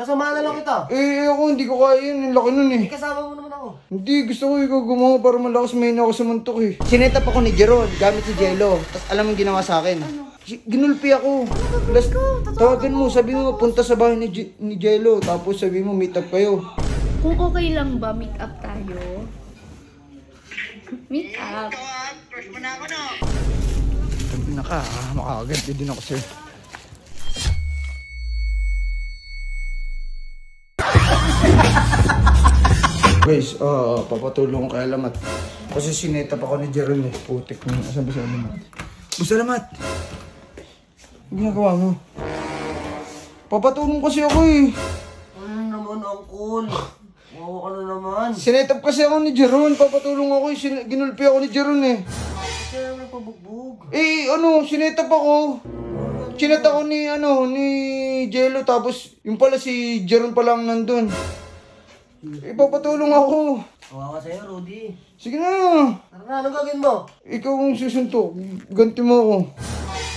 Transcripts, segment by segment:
Sasamahan na lang kita. Ako hindi ko kaya yun. Ang laki nun eh. Kasama mo naman ako. Hindi, gusto ko ikaw gumawa para malakas may ako sa muntok eh. Sinetap ako ni Jeron gamit si Jello. Tapos alam mo ginawa sa akin? Ano? Ginulpi ako. Plus, tawagan mo, sabi mo punta sa bahay ni Jello. Tapos sabi mo meet up kayo. Kung okay lang ba meet up tayo? Meet up. Crush mo na ako, no? Sabi na ka, makaganti din ako sa'yo. Guys, papatulong ko kay Alamat. Kasi sinetap ako ni Jeron eh. Putik mo. Asan ba si Alamat? Basta Alamat! Ang ginagawa mo? Papatulong kasi ako eh. Ano naman, Uncle? Wawa ka na naman. Sinetap kasi ako ni Jeron. Papatulong ako eh. Ginulpi ako ni Jeron eh. Kaya naman pabugbog. Sinetap ako. Chinat ako ni Jello. Tapos yung pala si Jeron pa lang nandun. Papatulong ako. Wawa ka sa'yo, Rudy. Sige na. Tara na, anong gagawin mo? Ikaw ang susuntok. Ganti mo ako.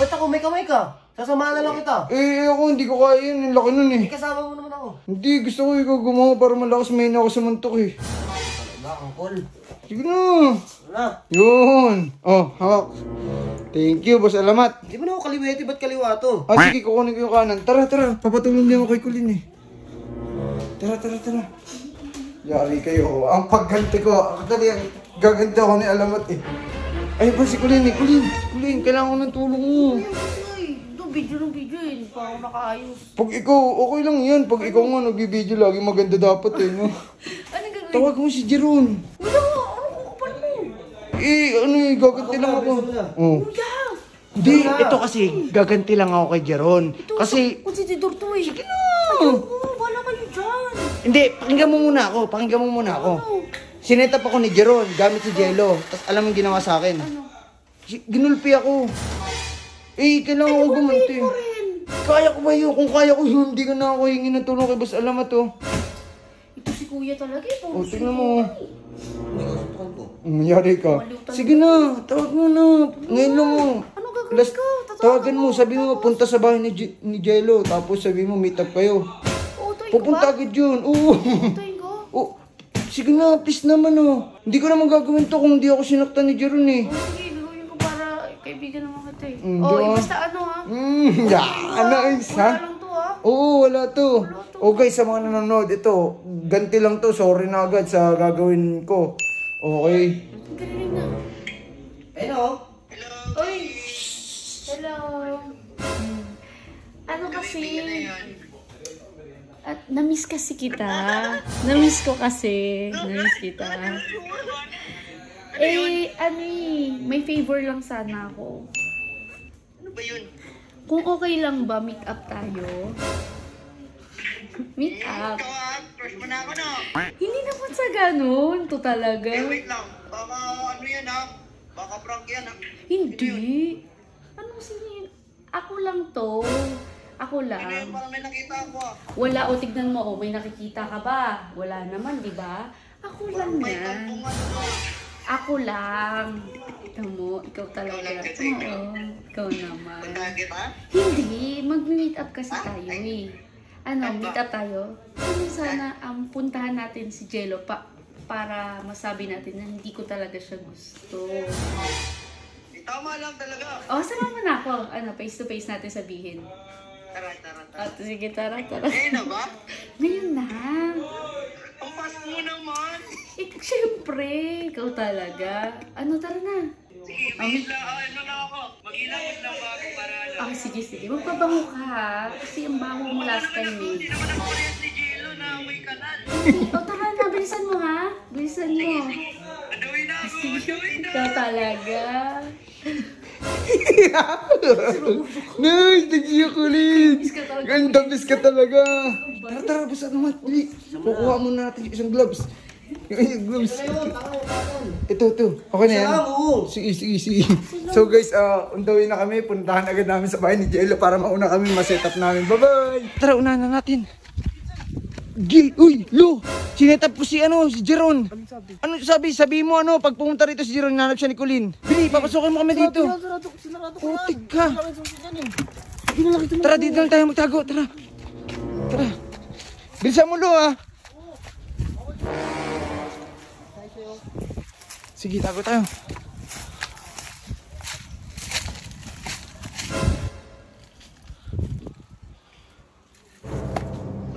Ba't ako may kamay ka? Sasamahan na lang kita. Ako hindi ko kaya yun. Ang laki nun eh. Kasama mo naman ako. Hindi, gusto ko ikaw gumawa para malakas may ako sa muntok eh. Talaga, Uncle. Sige na. Tara. Yun. Hawak. Thank you, Boss Alamat. Di ba na ako kaliwete? Ba't kaliwa to? Sige, kukunin ko yung kanan. Tara. Papatulong din ako kay Kulin eh. Tara. Yari kayo. Ang pagganti ko. Actually, gaganti ako ni Alamat eh. Ay ba si Kulin eh. Kulin, kailangan ko ng tulong mo. Video eh. Hindi pa ako nakaayos. Pag ikaw, okay lang yan. Pag ikaw nga nagbibideo lagi, maganda dapat eh, no? Anong gagawin? Tawag mo si Jeron. Wala! Ano kapal mo? Gaganti lang ako. Kuya! Hindi, ito kasi, gaganti lang ako kay Jeron. Kasi, Konsididor to eh. sige na. Wala kayo dyan. Hindi, pakinggan mo muna ako. Sinetap ako ni Jeron gamit si Jello. Tapos alam mo ginawa sa akin? Ano? Ginulpi ako. Kailangan ko gumanti. Kaya ko ba yun? Kung kaya ko yun, hindi ka na ako hingi ng tulong kay Boss Alamat oh. Ito si Kuya talaga eh. Tingnan mo. Hindi ka sutukan ko. Nangyari ka. Sige na, tawag mo na. Ngayon lang mo. Ano gagawin ko? Tawagan mo, sabi mo punta sa bahay ni Jello. Tapos sabi mo meet up kayo. Uutuin ko ba? Pupunta agad yun. Oo. Uutuin ko? Sige na, please naman oh. Hindi ko naman gagawin to kung hindi ako sinaktan ni Jeron eh. Sige, gagawin ko para kaibigan naman kita eh. Diba? Basta ano ha? Nice ha? Wala lang to ha? Oo, wala to. Okay, sa mga nanonood, ito, ganti lang to. Sorry na agad sa gagawin ko. Okay? Ang galing na. Hello? Oy! Hello! Ano kasi? At namiss kasi kita. Namiss ko kasi. Namiss kita. May favor lang sana ako. Ano ba yun? Kung okay lang ba meet up tayo? Meet up. Crush mo na ako, no? Hindi naman sa ganun. To talaga. Wait lang. Baka ano yan, ha? Baka prank yan, ha? Hindi. Ano sinin? Ako lang to. Ako lang. Ano yun? Parang may nakita ako, ha? Wala, o tignan mo, o may nakikita ka ba? Wala naman, di ba? Ako lang May yan. kampungan, no? Ako lang. Ikaw mo, ikaw talaga. Ikaw lang kasi, ikaw. Oo, ikaw naman. Target, ha? Hindi, mag-meet up kasi tayo eh. Meet up tayo? Sana puntahan natin si Jello para masabi natin na hindi ko talaga siya gusto. Tama lang talaga. Sama mo na ako. Face to face natin sabihin. Tara. Sige, tara. Na ba? Ngayon na. Ang fast mo naman. Siyempre, ikaw talaga. Tara na. Sige, ano lang ako. Mag-ilawin lang bago para ano. Sige. Magpabango ka ha. Kasi ang bango mo last time eh. Hindi naman ako parehas ni Jello na may kanal. Tara na. Bilisan mo ha. Bilisan mo. Aduin na ako. Ikaw talaga. Nice! Nag-iyo Kulin! Ganda-bis ka talaga! Tara, Boss Alamat. Kukuha muna natin yung isang gloves. Yung gloves. Ito. Okay na yan? Sige. So guys, undawin na kami. Puntahan agad namin sa bahay ni Jello para mauna kami ma-setup namin. Bye-bye! Tara, unahan na natin. Uy, Lo! Sinetap ko si Jeron. Ano sabi? Sabi mo pag pumunta rito si Jeron, nanap siya ni Kulin. Bili, papasokin mo kami dito. Putik ka. Tara, dito lang tayo magtago. Tara. Bilisan mo, Lo, ah. Sige, tago tayo.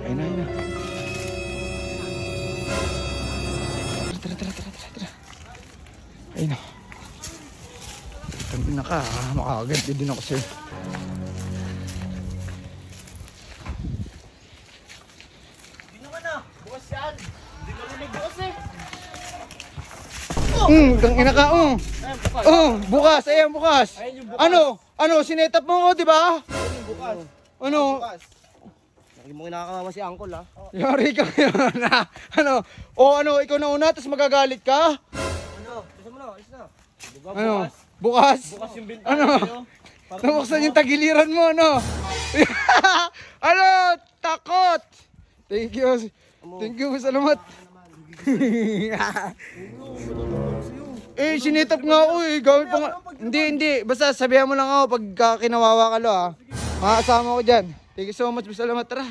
Ayun na, ayun na. Tara. Ayun na. Tangin na ka, makaganti din ako sa'yo. Tangina ka, bukas, ayan, bukas. Ano, sinetap mo ko, di ba? Bukas. Ano? Hindi mo kinakakama si Uncle, ha? Yari ka yun, ha? Ano, ikaw na una, tapos magagalit ka? Ano? Gusto mo na, alis na. Diba, Ano? Bukas? bukas yung bintana Ano? sa'yo. Nabuksan yung tagiliran mo, ano? Ano? Takot! Thank you. Thank you, salamat. Sinitap nga ako eh. Gawin pa nga. Hindi. Basta sabihan mo lang ako pagka kinawawa ka, Lo, ha? Makakasama ko dyan. Thank you so much. Salamat, tara.